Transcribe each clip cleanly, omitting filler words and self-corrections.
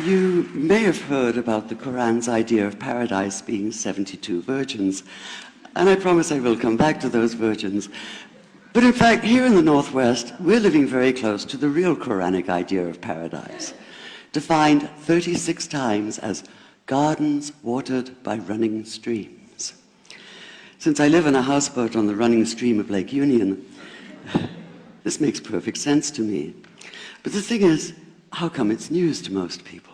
You may have heard about the Quran's idea of paradise being 72 virgins, and I promise I will come back to those virgins. But in fact, here in the Northwest, we're living very close to the real Quranic idea of paradise, defined 36 times as gardens watered by running streams. Since I live in a houseboat on the running stream of Lake Union, this makes perfect sense to me. But the thing is, how come it's news to most people?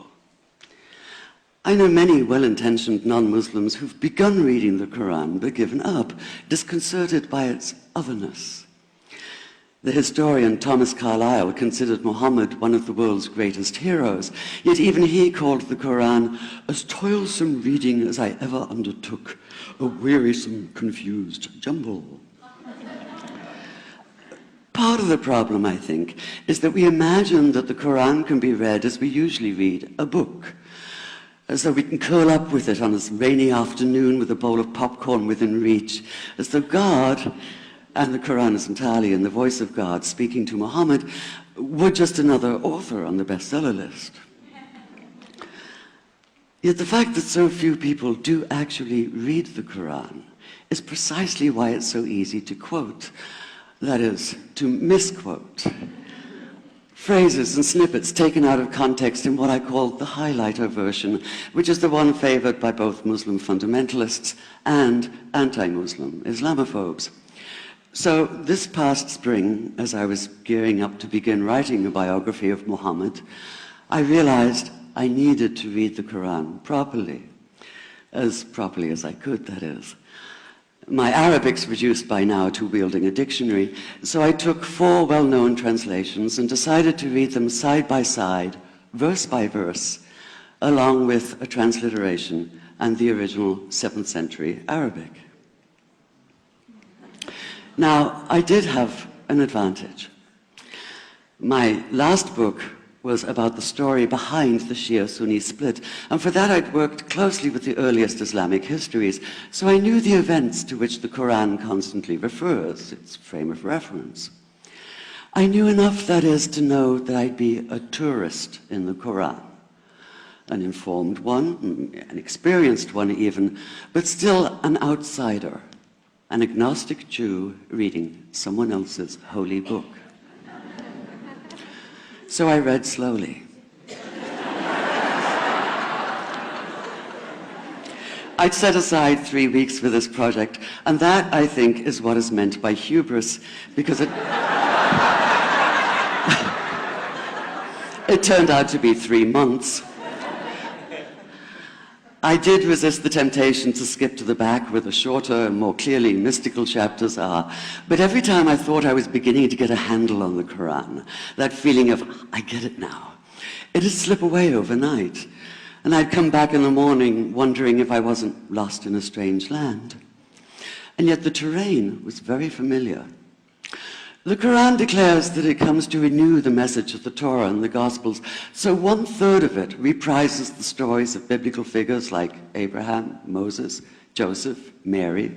I know many well-intentioned non-Muslims who've begun reading the Quran but given up, disconcerted by its otherness. The historian Thomas Carlyle considered Muhammad one of the world's greatest heroes, yet even he called the Quran as toilsome reading as I ever undertook, a wearisome, confused jumble. Part of the problem, I think, is that we imagine that the Quran can be read as we usually read a book, as though we can curl up with it on a rainy afternoon with a bowl of popcorn within reach, as though God, and the Quran is entirely in the voice of God speaking to Muhammad, were just another author on the bestseller list. Yet the fact that so few people do actually read the Quran is precisely why it's so easy to quote. That is, to misquote. Phrases and snippets taken out of context in what I call the highlighter version, which is the one favored by both Muslim fundamentalists and anti-Muslim Islamophobes. So this past spring, as I was gearing up to begin writing a biography of Muhammad, I realized I needed to read the Quran properly as I could, that is. My Arabic's reduced by now to wielding a dictionary, so I took 4 well-known translations and decided to read them side by side, verse by verse, along with a transliteration and the original 7th century Arabic. Now, I did have an advantage. My last book was about the story behind the Shia-Sunni split, and for that I'd worked closely with the earliest Islamic histories, so I knew the events to which the Quran constantly refers, its frame of reference. I knew enough, that is, to know that I'd be a tourist in the Quran, an informed one, an experienced one even, but still an outsider, an agnostic Jew reading someone else's holy book. So I read slowly. I'd set aside 3 weeks for this project, and that, I think, is what is meant by hubris, because it turned out to be 3 months. I did resist the temptation to skip to the back where the shorter and more clearly mystical chapters are, but every time I thought I was beginning to get a handle on the Quran, that feeling of, I get it now, it'd slip away overnight, and I'd come back in the morning wondering if I wasn't lost in a strange land. And yet the terrain was very familiar. The Quran declares that it comes to renew the message of the Torah and the Gospels, so 1/3 of it reprises the stories of biblical figures like Abraham, Moses, Joseph, Mary,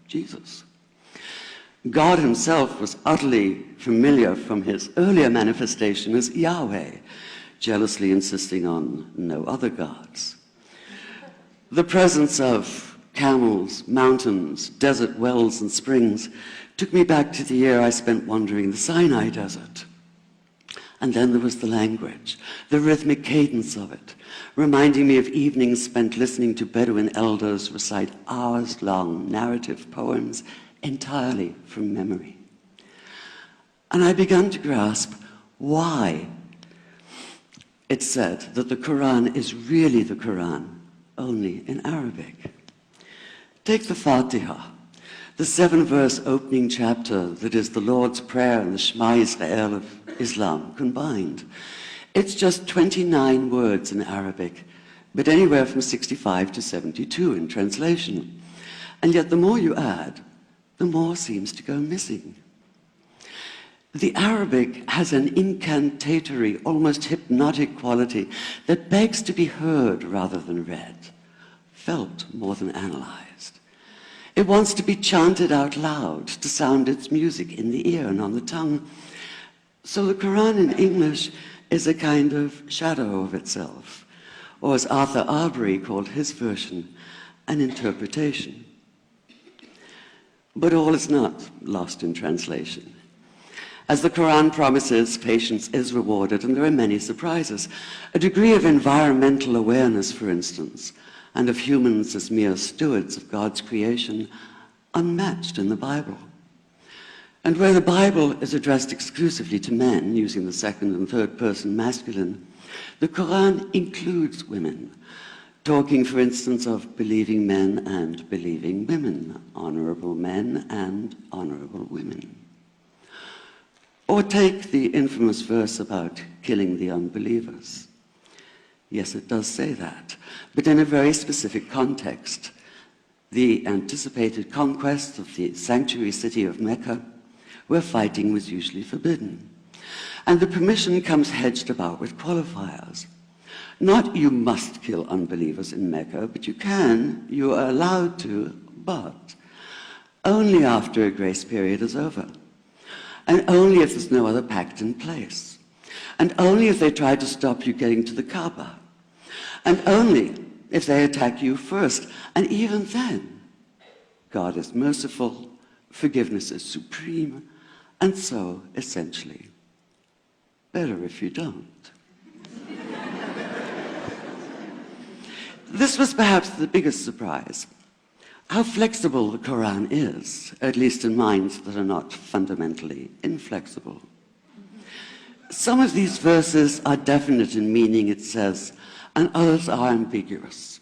Jesus. God himself was utterly familiar from his earlier manifestation as Yahweh, jealously insisting on no other gods. The presence of camels, mountains, desert wells and springs took me back to the year I spent wandering the Sinai desert. And then there was the language, the rhythmic cadence of it, reminding me of evenings spent listening to Bedouin elders recite hours-long narrative poems entirely from memory. And I began to grasp why it's said that the Quran is really the Quran, only in Arabic. Take the Fatiha, the 7-verse opening chapter that is the Lord's Prayer and the Shema Israel of Islam combined. It's just 29 words in Arabic, but anywhere from 65 to 72 in translation. And yet the more you add, the more seems to go missing. The Arabic has an incantatory, almost hypnotic quality that begs to be heard rather than read, felt more than analyzed. It wants to be chanted out loud, to sound its music in the ear and on the tongue. So the Quran in English is a kind of shadow of itself, or as Arthur Arbery called his version, an interpretation. But all is not lost in translation. As the Quran promises, patience is rewarded, and there are many surprises. A degree of environmental awareness, for instance, and of humans as mere stewards of God's creation, unmatched in the Bible. And where the Bible is addressed exclusively to men, using the second and third person masculine, the Quran includes women, talking, for instance, of believing men and believing women, honorable men and honorable women. Or take the infamous verse about killing the unbelievers. Yes, it does say that, but in a very specific context. The anticipated conquest of the sanctuary city of Mecca, where fighting was usually forbidden. And the permission comes hedged about with qualifiers. Not you must kill unbelievers in Mecca, but you are allowed to, but only after a grace period is over. And only if there's no other pact in place. And only if they try to stop you getting to the Kaaba. And only if they attack you first. And even then, God is merciful, forgiveness is supreme, and so, essentially, better if you don't. This was perhaps the biggest surprise. How flexible the Quran is, at least in minds that are not fundamentally inflexible. Some of these verses are definite in meaning, it says, and others are ambiguous.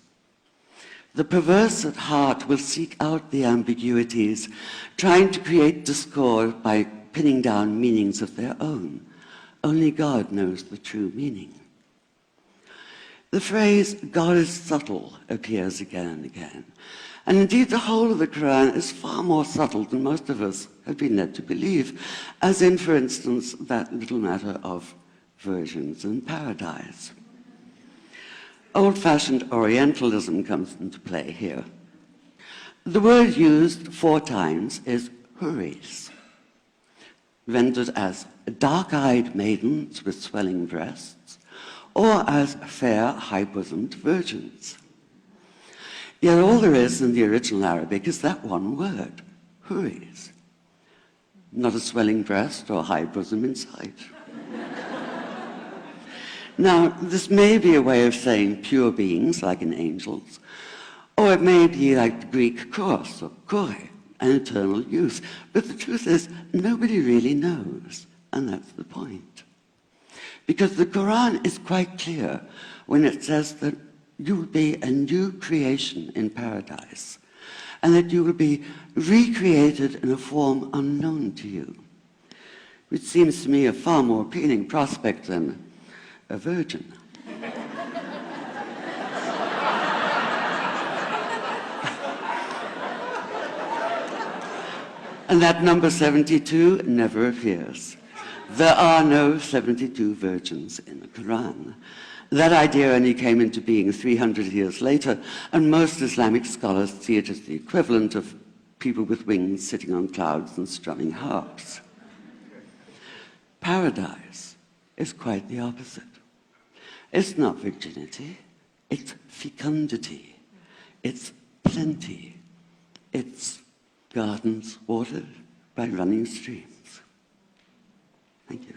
The perverse at heart will seek out the ambiguities, trying to create discord by pinning down meanings of their own. Only God knows the true meaning. The phrase, God is subtle, appears again and again. And indeed, the whole of the Quran is far more subtle than most of us have been led to believe, as in, for instance, that little matter of virgins and paradise. Old-fashioned Orientalism comes into play here. The word used 4 times is huris, rendered as dark-eyed maidens with swelling breasts, or as fair, high-bosomed virgins. Yet all there is in the original Arabic is that one word, huris. Not a swelling breast or high bosom in sight. Now, this may be a way of saying pure beings, like in angels, or it may be like the Greek kos, or kore, an eternal youth. But the truth is, nobody really knows, and that's the point. Because the Quran is quite clear when it says that you will be a new creation in paradise, and that you will be recreated in a form unknown to you, which seems to me a far more appealing prospect than a virgin. And that number 72 never appears. There are no 72 virgins in the Quran. That idea only came into being 300 years later, and most Islamic scholars see it as the equivalent of people with wings sitting on clouds and strumming harps. Paradise is quite the opposite. It's not virginity, it's fecundity, it's plenty, it's gardens watered by running streams. Thank you.